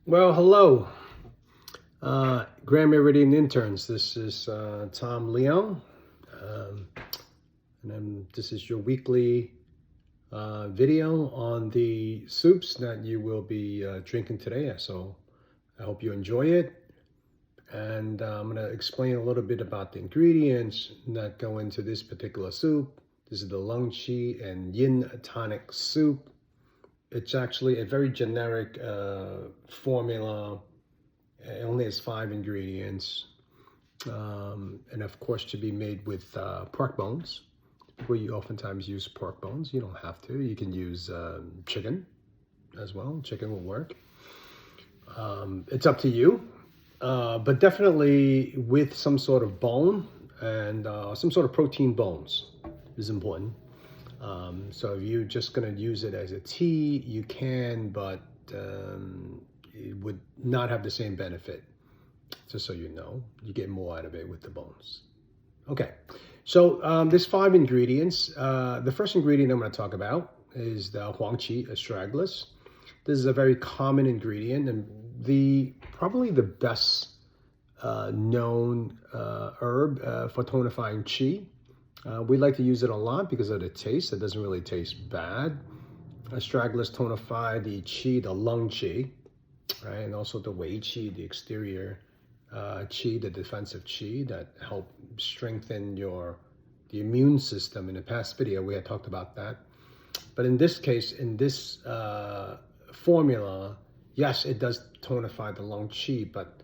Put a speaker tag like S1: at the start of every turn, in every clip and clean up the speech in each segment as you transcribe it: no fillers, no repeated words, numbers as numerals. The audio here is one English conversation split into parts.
S1: Well, hello, Grand Meridian interns. This is Tom Leung, um, this is your weekly video on the soups that you will be drinking today. So I hope you enjoy it. And I'm going to explain a little bit about the ingredients that go into this particular soup. This is the Huang Qi and Yin Tonic soup. It's actually a very generic formula. It only has 5 ingredients, and of course to be made with pork bones. We oftentimes use pork bones. You don't have to. You can use chicken as well. Chicken will work. It's up to you, but definitely with some sort of bone and some sort of protein bones is important. So if you're just going to use it as a tea, you can, but it would not have the same benefit. Just so you know, you get more out of it with the bones. Okay, so there's 5 ingredients. The first ingredient I'm going to talk about is the Huang Qi astragalus. This is a very common ingredient and probably the best known herb for tonifying qi. We like to use it a lot because of the taste. It doesn't really taste bad. Astragalus tonify the qi, the lung qi, right? And also the wei qi, the exterior qi, the defensive qi that help strengthen the immune system. In the past video, we had talked about that. But in this case, in this formula, yes, it does tonify the lung qi, but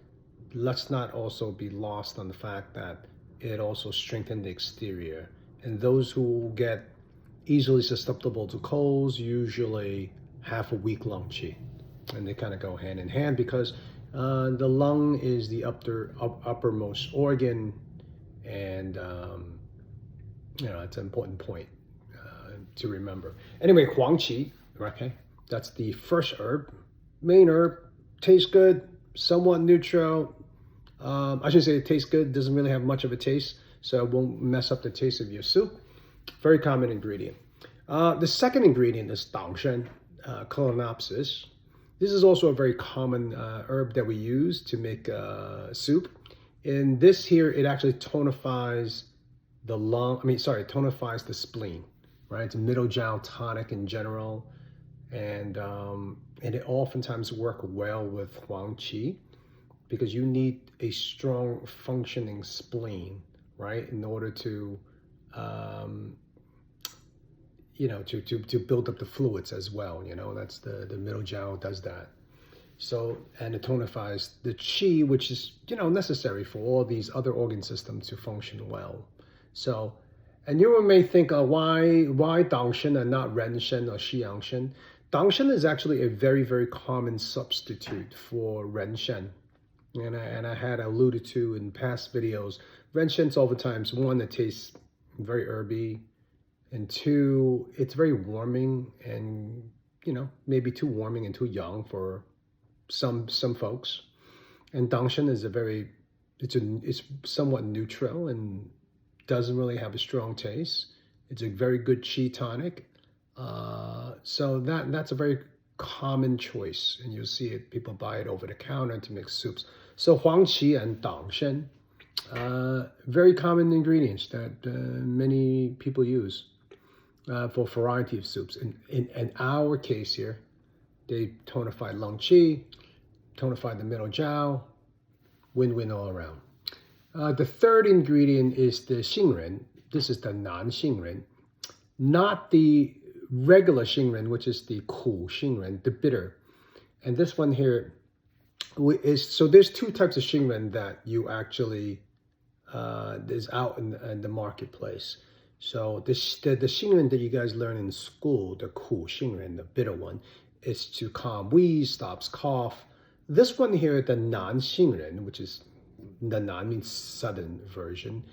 S1: let's not also be lost on the fact that it also strengthens the exterior. And those who get easily susceptible to colds usually have a weak lung qi. And they kind of go hand in hand because the lung is the uppermost organ. And, it's an important point to remember. Anyway, Huang Qi, okay? That's the first herb. Main herb, tastes good, somewhat neutral. I shouldn't say it tastes good, doesn't really have much of a taste, so it won't mess up the taste of your soup. Very common ingredient. The second ingredient is Shen, Colenopsis. This is also a very common herb that we use to make soup. In this here, it actually tonifies tonifies the spleen, right? It's a middle jiao tonic in general, and it oftentimes works well with Huang Qi, because you need a strong functioning spleen, right, in order to to build up the fluids as well. That's the middle jiao does that. So, and it tonifies the qi, which is necessary for all these other organ systems to function well. So, and you may think, why Dang Shen and not Ren Shen or Xiang Shen? Dang Shen is actually a very, very common substitute for Ren Shen. And I had alluded to in past videos, Ren Shen's oftentimes, one, it tastes very herby, and 2, it's very warming and, maybe too warming and too young for some folks. And Dang Shen is it's somewhat neutral and doesn't really have a strong taste. It's a very good qi tonic. So that's a very common choice, and you'll see it, people buy it over the counter to make soups. So Huang Qi and Dang Shen, very common ingredients that many people use for a variety of soups. In our case here, they tonify lung qi, tonify the middle jiao, win-win all around. The third ingredient is the Xing Ren. This is the Nan Xing Ren, not the regular Xing Ren, which is the Gou Qi Zi, the bitter. And this one here so there's 2 types of Xing Ren that you actually is out in the marketplace. So the Xing Ren that you guys learn in school, the Gou Qi Zi, the bitter one, is to calm wheeze, stops cough. This one here, the Nan Xing Ren, which is the Nan means southern version,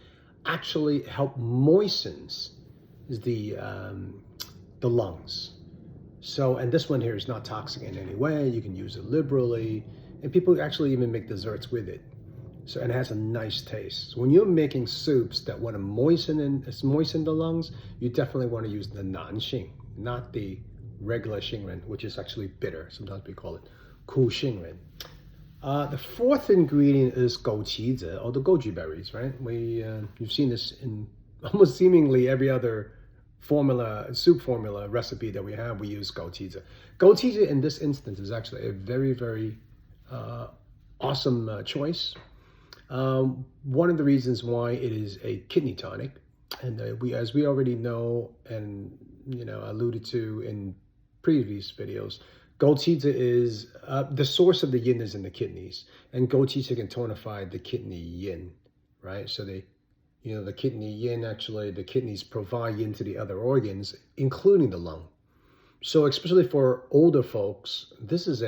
S1: actually help moistens the lungs. So, and this one here is not toxic in any way. You can use it liberally, and people actually even make desserts with it. So, and it has a nice taste. So when you're making soups that want to moisten the lungs, you definitely want to use the Nan Xing, not the regular Xing Ren, which is actually bitter. Sometimes we call it Gou Qi Ren. The fourth ingredient is Gou Qi Zi, or the goji berries, right? You've seen this in almost seemingly every other soup formula recipe that we have. We use Gou Qi Zi. Gou Qi Zi in this instance is actually a very, very awesome choice. One of the reasons why it is a kidney tonic, and as we already know and alluded to in previous videos, Gou Qi Zi is the source of the yin is in the kidneys, and Gou Qi Zi can tonify the kidney yin, right? So the kidney yin, actually the kidneys provide yin to the other organs, including the lung. So especially for older folks, this is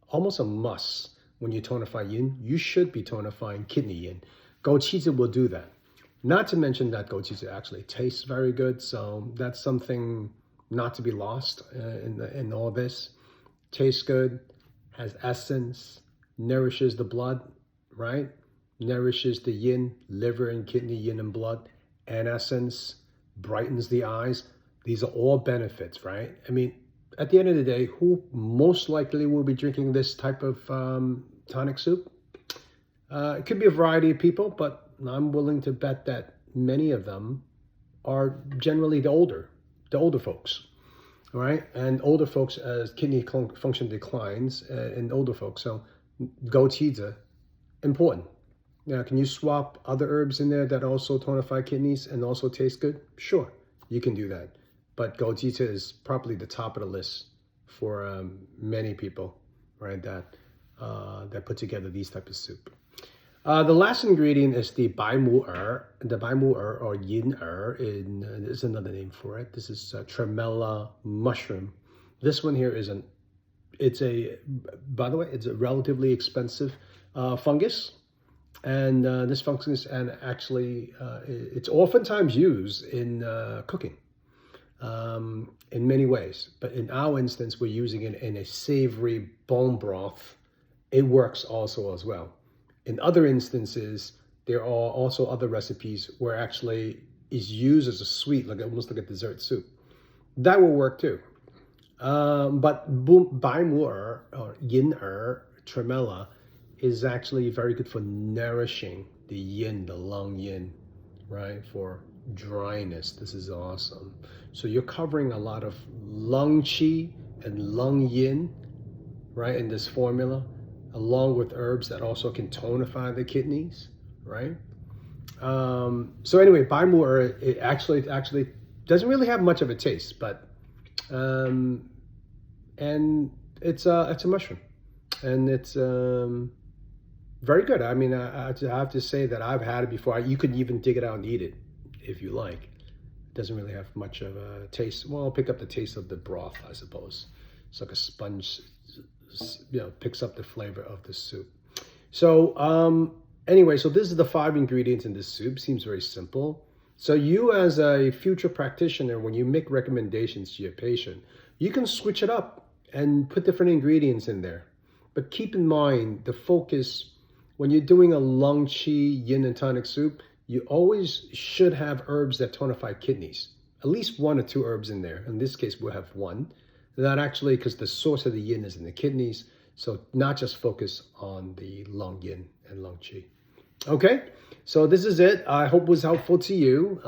S1: almost a must. When you tonify yin, you should be tonifying kidney yin. Gou Qi Zi will do that. Not to mention that Gou Qi Zi actually tastes very good, so that's something not to be lost in all this. Tastes good, has essence, nourishes the blood, right? Nourishes the yin, liver and kidney, yin and blood, and essence, brightens the eyes. These are all benefits, right? I mean, at the end of the day, who most likely will be drinking this type of tonic soup? It could be a variety of people, but I'm willing to bet that many of them are generally the older folks, all right? And older folks, as kidney function declines in older folks, so Gou Qi Zi, important. Now, can you swap other herbs in there that also tonify kidneys and also taste good? Sure, you can do that. But Gou Qi Zi is probably the top of the list for many people, right, that put together these types of soup. The last ingredient is the Bai Mu Er. The Bai Mu Er, or Yin Er, is another name for it. This is tremella mushroom. This one here by the way, it's a relatively expensive fungus. And this fungus, and actually, it's oftentimes used in cooking in many ways. But in our instance, we're using it in a savory bone broth. It works also as well. In other instances, there are also other recipes where actually is used as a sweet, almost like a dessert soup. That will work too. But Bai Mu Er, or Yin Er, tremella, is actually very good for nourishing the yin, the lung yin, right? For dryness, this is awesome. So you're covering a lot of lung qi and lung yin, right, in this formula, along with herbs that also can tonify the kidneys, right? So anyway, Bai Mu Er, it actually doesn't really have much of a taste, but and it's a mushroom, and it's very good. I mean, I have to say that I've had it before. You could even dig it out and eat it if you like. It doesn't really have much of a taste. Well, I'll pick up the taste of the broth, I suppose. It's like a sponge, picks up the flavor of the soup. So anyway, so this is the 5 ingredients in this soup. Seems very simple. So you, as a future practitioner, when you make recommendations to your patient, you can switch it up and put different ingredients in there. But keep in mind the focus when you're doing a lung qi yin and tonic soup. You always should have herbs that tonify kidneys. At least 1 or 2 herbs in there. In this case, we'll have 1. Not actually, because the source of the yin is in the kidneys. So not just focus on the lung yin and lung qi. Okay, so this is it. I hope it was helpful to you.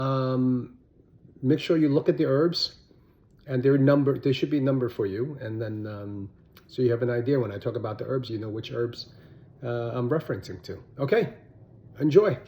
S1: Make sure you look at the herbs, and they're numbered. There should be a number for you, and then so you have an idea when I talk about the herbs, you know which herbs I'm referencing to. Okay, enjoy.